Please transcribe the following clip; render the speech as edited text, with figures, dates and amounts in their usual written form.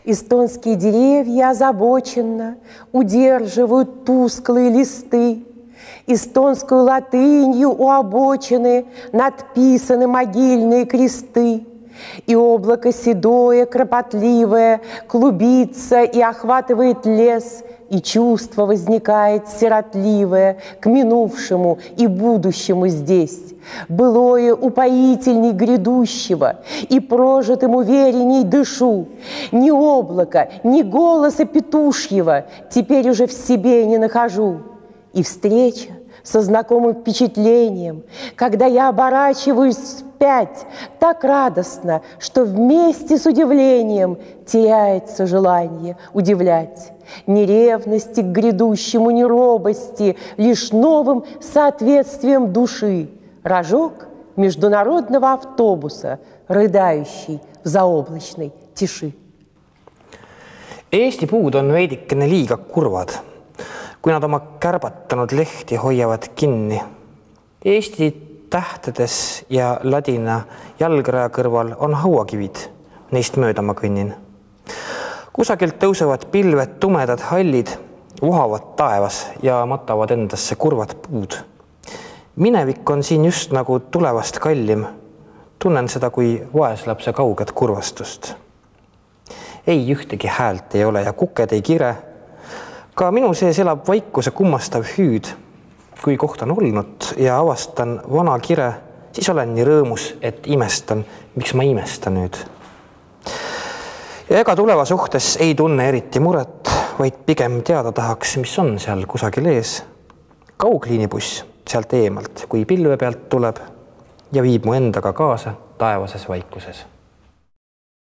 Эстонские деревья озабоченно удерживают тусклые листы. Эстонскую латынью у обочины надписаны могильные кресты. И облако седое, кропотливое, клубится и охватывает лес, и чувство возникает сиротливое к минувшему и будущему здесь. Былое упоительней грядущего, и прожитым уверенней дышу. Ни облака, ни голоса петушьего теперь уже в себе не нахожу. И встреча со знакомым впечатлением, когда я оборачиваюсь вспять, так радостно, что вместе с удивлением теряется желание удивлять. Ни ревности к грядущему, ни робости, лишь новым соответствием души. Рожок международного автобуса, рыдающий в заоблачной тиши. Eesti puud on veidikene liiga kurvad, kui nad oma kärbatanud lehti hoiavad kinni. Eesti tähtedes ja ladina jalgraja kõrval on hauakivid, neist mööda ma kõnnin. Kusagilt tõusevad pilved, tumedad hallid, vohavad taevas ja matavad endasse kurvad puud. Minevik on siin just nagu tulevast kallim. Tunnen seda kui vaeslapse kauget kurvastust. Ei ühtegi häält ei ole ja kuked ei kire. Ka minu sees elab vaikuse kummastav hüüd. Kui koht on olnud ja avastan vana kire, siis olen nii rõõmus, et imestan, miks ma imestan nüüd. Ja ega tuleva suhtes ei tunne eriti muret, vaid pigem teada tahaks, mis on seal kusagil ees. Kaugliinibuss sealt eemalt, kui pilve pealt tuleb ja viib mu endaga kaasa taevases vaikuses.